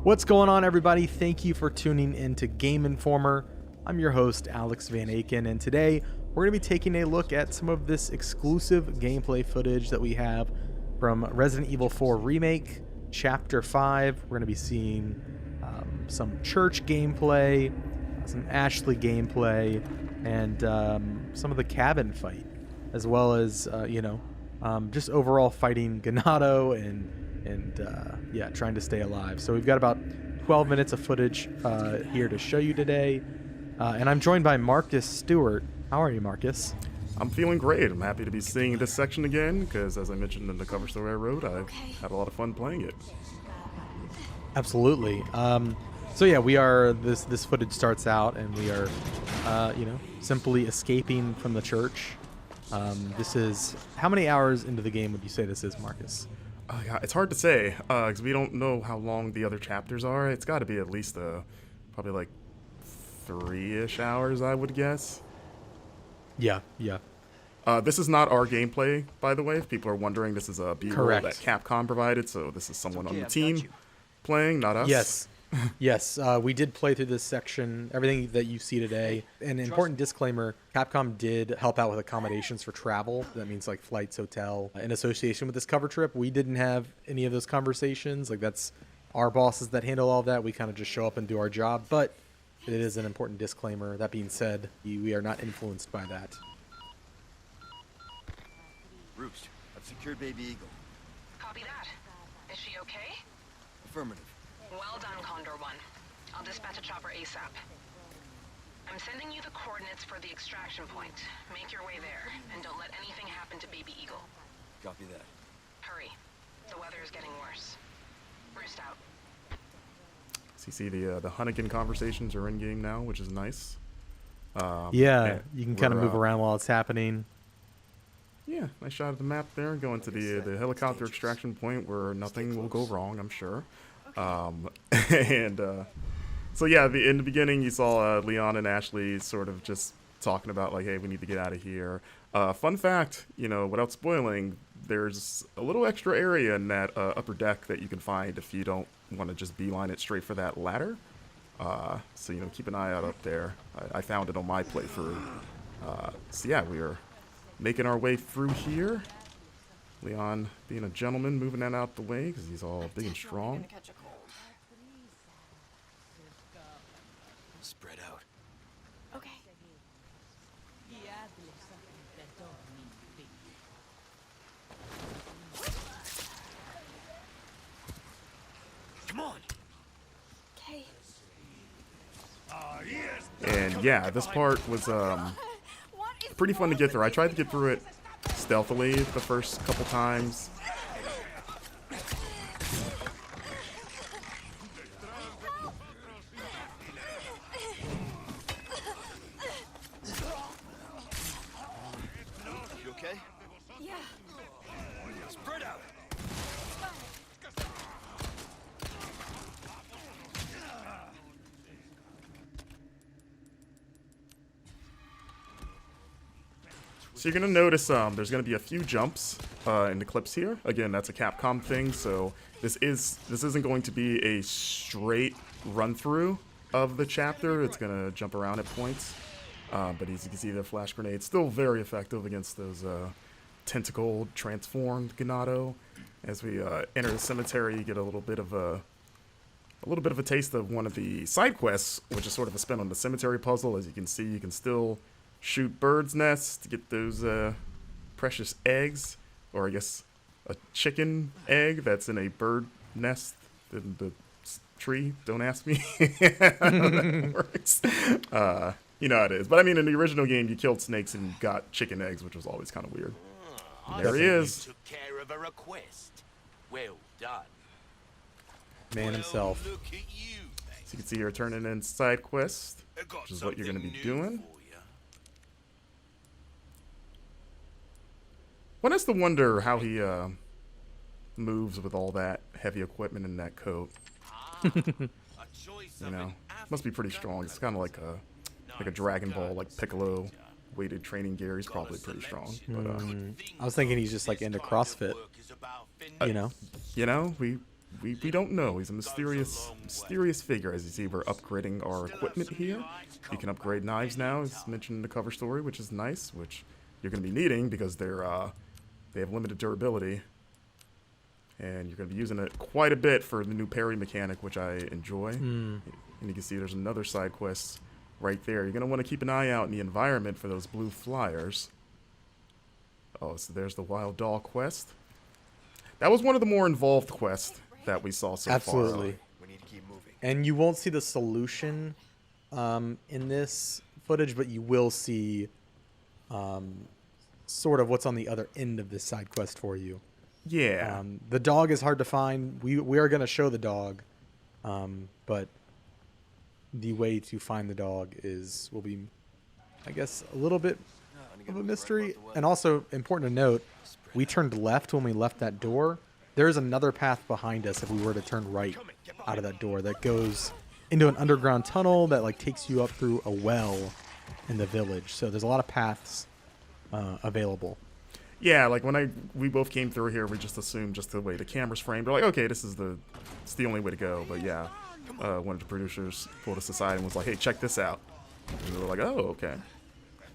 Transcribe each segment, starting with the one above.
What's going on, everybody? Thank you for tuning in to Game Informer. I'm your host, Alex Van Aken, and today we're going to be taking a look at some of this exclusive gameplay footage that we have from Resident Evil 4 Remake, Chapter 5. We're going to be seeing some church gameplay, some Ashley gameplay, and some of the cabin fight, as well as, just overall fighting Ganado and trying to stay alive. So we've got about 12 minutes of footage here to show you today. And I'm joined by Marcus Stewart. How are you, Marcus? I'm feeling great. I'm happy to be seeing this section again because, as I mentioned in the cover story I wrote, I've had a lot of fun playing it. Absolutely. So yeah, we are. This footage starts out, and we are, simply escaping from the church. This is how many hours into the game would you say this is, Marcus? Yeah, it's hard to say because we don't know how long the other chapters are. It's got to be at least probably like 3-ish hours, I would guess. Yeah. This is not our gameplay, by the way. If people are wondering, this is a B-roll that Capcom provided, so this is someone on the team playing, not us. Yes, we did play through this section, everything that you see today. An important disclaimer, Capcom did help out with accommodations for travel. That means like flights, hotel, in association with this cover trip. We didn't have any of those conversations. Like, that's our bosses that handle all that. We kind of just show up and do our job, but it is an important disclaimer. That being said, we are not influenced by that. Roost, I've secured Baby Eagle. Copy that. Is she okay? Affirmative. Well done, Condor 1. I'll dispatch a chopper ASAP. I'm sending you the coordinates for the extraction point. Make your way there, and don't let anything happen to Baby Eagle. Copy that. Hurry. The weather is getting worse. Roost out. So you see the Hunnigan conversations are in game now, which is nice. You can kind of move around while it's happening. Yeah, nice shot of the map there. Going to the helicopter extraction point where nothing will go wrong, I'm sure. In the beginning you saw Leon and Ashley sort of just talking about like, hey, we need to get out of here. Fun fact, without spoiling, there's a little extra area in that upper deck that you can find if you don't want to just beeline it straight for that ladder. So keep an eye out up there. I found it on my playthrough. We are making our way through here. Leon being a gentleman, moving that out the way because he's all big and strong. Spread out. Okay. Come on. Okay. And yeah, this part was pretty fun to get through. I tried to get through it stealthily the first couple times. You okay? Yeah. Spread out. So you're going to notice there's going to be a few jumps in the clips here. Again, that's a Capcom thing, so this isn't going to be a straight run-through of the chapter. It's going to jump around at points. But as you can see, the flash grenade still very effective against those tentacled, transformed Ganado. As we enter the cemetery, you get a little bit of a taste of one of the side quests, which is sort of a spin on the cemetery puzzle. As you can see, you can still shoot birds' nests to get those precious eggs, or I guess a chicken egg that's in a bird nest in the tree. Don't ask me how that works. You know how it is. But I mean, in the original game, you killed snakes and got chicken eggs, which was always kind of weird. There he is. Took care of a request. Well done. Man himself. Look at you, So you can see here turning in side quest, which is what you're going to be doing. One has to wonder how he moves with all that heavy equipment in that coat. Must be pretty strong. It's kind of like a Dragon Ball, like Piccolo weighted training gear. He's probably pretty strong. But I was thinking he's just like into CrossFit. we we don't know. He's a mysterious figure. As you see, we're upgrading our equipment here. You can upgrade knives now, as mentioned in the cover story, which is nice, which you're going to be needing because they have limited durability. And you're going to be using it quite a bit for the new parry mechanic, which I enjoy. And you can see there's another side quest right there. You're going to want to keep an eye out in the environment for those blue flyers. Oh, so there's the Wild Doll quest. That was one of the more involved quests that we saw so far. Absolutely. We need to keep moving. And you won't see the solution in this footage, but you will see sort of what's on the other end of this side quest for you. Yeah. The dog is hard to find. We are going to show the dog, but the way to find the dog will be, I guess, a little bit of a mystery. And also important to note, we turned left when we left that door. There's another path behind us if we were to turn right out of that door that goes into an underground tunnel that like takes you up through a well in the village. So there's a lot of paths available. Yeah, like when we both came through here, we just assumed just the way the camera's framed. We're like, okay, it's the only way to go. But yeah, one of the producers pulled us aside and was like, hey, check this out. And we were like, oh, okay.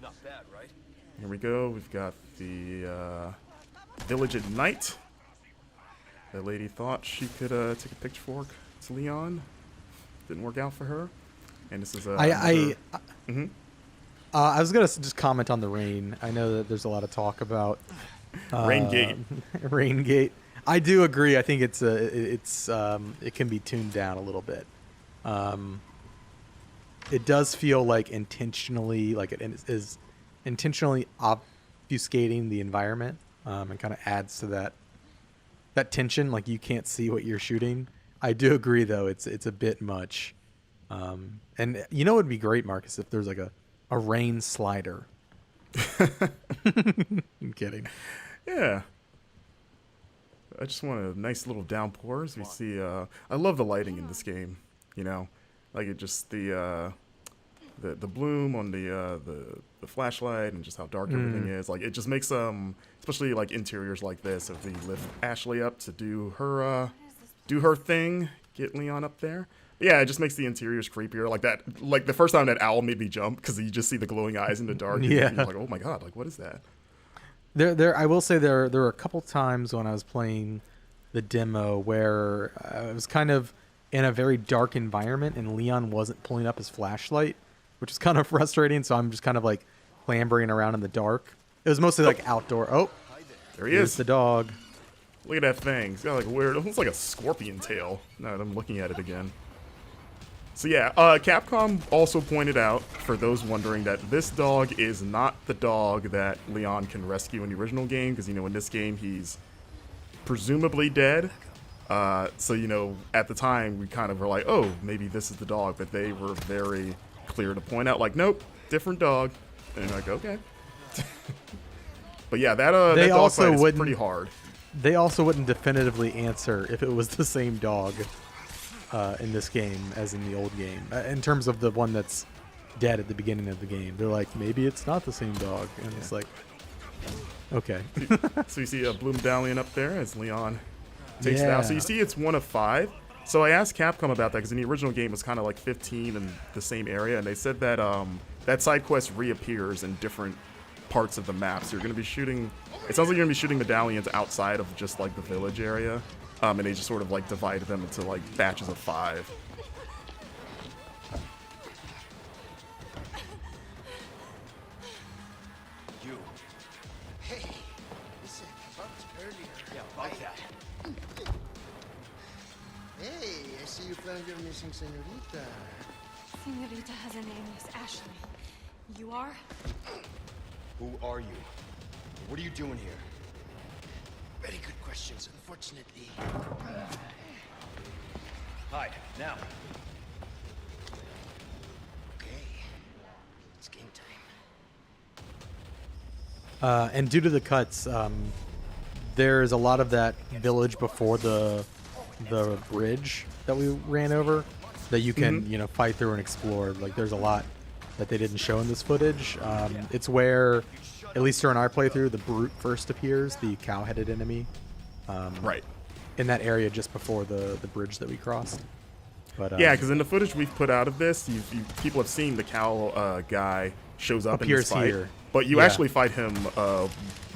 Not bad, right? Here we go. We've got the village at night. That lady thought she could take a pitchfork to Leon. Didn't work out for her. And this is I was gonna just comment on the rain. I know that there's a lot of talk about Rain Gate. Rain Gate. I do agree. I think it can be tuned down a little bit. It does feel like intentionally, like it is intentionally obfuscating the environment, and kind of adds to that tension. Like you can't see what you're shooting. I do agree, though. It's a bit much. And you know, it would be great, Marcus, if there's like a rain slider. I'm kidding. Yeah. I just want a nice little downpour as we see. I love the lighting in this game. You know, like it just the bloom on the flashlight and just how dark everything is. Like it just makes especially like interiors like this. If we lift Ashley up to do her thing, get Leon up there. Yeah, it just makes the interiors creepier. Like that, like the first time that owl made me jump because you just see the glowing eyes in the dark. Yeah, and you're like, oh my god, like what is that? I will say there were a couple times when I was playing the demo where I was kind of in a very dark environment and Leon wasn't pulling up his flashlight, which is kind of frustrating. So I'm just kind of like clambering around in the dark. It was mostly like outdoor. Oh, there he is. The dog. Look at that thing. It's got like a weird, almost like a scorpion tail. Now that I'm looking at it again. So yeah, Capcom also pointed out, for those wondering, that this dog is not the dog that Leon can rescue in the original game, because, you know, in this game, he's presumably dead. So, you know, at the time, we kind of were like, oh, maybe this is the dog, but they were very clear to point out, like, nope, different dog. And you're like, okay. But yeah, that dog fight is pretty hard. They also wouldn't definitively answer if it was the same dog in this game as in the old game. In terms of the one that's dead at the beginning of the game, they're like, maybe it's not the same dog, and it's like, okay. So you see a blue medallion up there as Leon takes it out. So you see it's 1 of 5. So I asked Capcom about that because in the original game it was kind of like 15 in the same area, and they said that that side quest reappears in different parts of the map. So you're going to be shooting. It sounds like you're going to be shooting medallions outside of just like the village area. And they just sort of like divided them into like batches of 5. You. Hey, listen, about earlier. Yeah, about that. Hey, I see you found your missing senorita. Senorita has a name, Miss Ashley. You are? Who are you? What are you doing here? Very good questions, unfortunately. Hide, now. Okay, it's game time. And due to the cuts, there's a lot of that village before the bridge that we ran over that you can you know, fight through and explore. Like there's a lot that they didn't show in this footage. It's where, at least during our playthrough, the brute first appears, the cow-headed enemy. Right. in that area just before the bridge that we crossed. But Yeah, because in the footage we've put out of this, people have seen the cow guy shows up in this appears fight, here. but you Yeah. actually fight him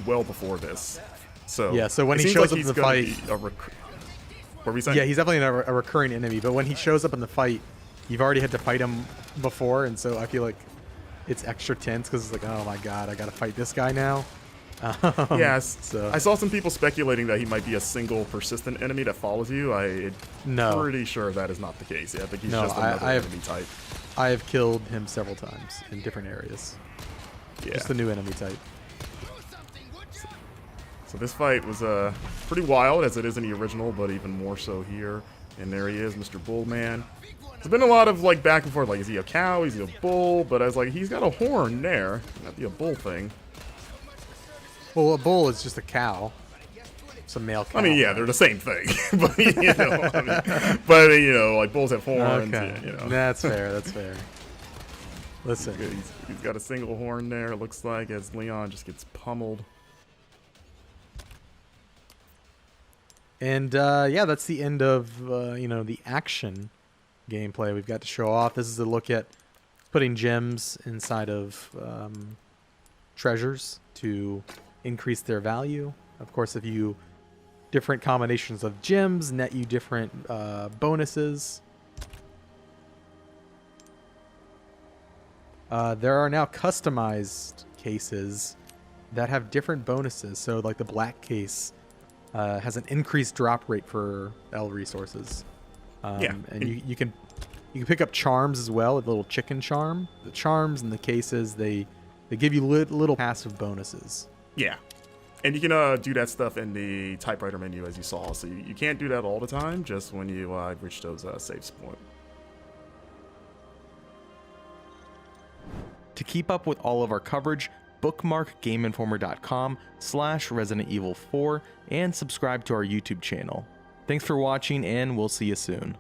well before this. So Yeah, so when it he seems shows like up in he's the gonna fight- be what were we saying? Yeah, he's definitely a recurring enemy, but when he shows up in the fight, you've already had to fight him before, and so I feel like it's extra tense because it's like, oh my god, I gotta fight this guy now. Yes. So I saw some people speculating that he might be a single persistent enemy that follows you. I'm No. pretty sure that is not the case. Yeah, I think he's No, just another I have- enemy type. I have killed him several times in different areas. Yeah. Just the new enemy type. So this fight was pretty wild, as it is in the original, but even more so here. And there he is, Mr. Bullman. There's been a lot of like back and forth, like is he a cow, is he a bull? But I was like, he's got a horn there. Not be a bull thing. Well, a bull is just a cow. It's a male cow. I mean, yeah, they're the same thing. But you know, but you know, like bulls have horns. Okay, You know. that's fair. That's fair. Listen, He's got a single horn there. It looks like as Leon just gets pummeled. and yeah, that's the end of the action gameplay we've got to show off. This is a look at putting gems inside of treasures to increase their value. Of course, if you different combinations of gems net you different bonuses. There are now customized cases that have different bonuses. So like the black case has an increased drop rate for L resources. Yeah. And you can pick up charms as well, a little chicken charm. The charms and the cases, they give you little passive bonuses. Yeah. And you can do that stuff in the typewriter menu, as you saw. So you can't do that all the time, just when you reach those saves point. To keep up with all of our coverage, bookmark GameInformer.com/Resident Evil 4 and subscribe to our YouTube channel. Thanks for watching, and we'll see you soon.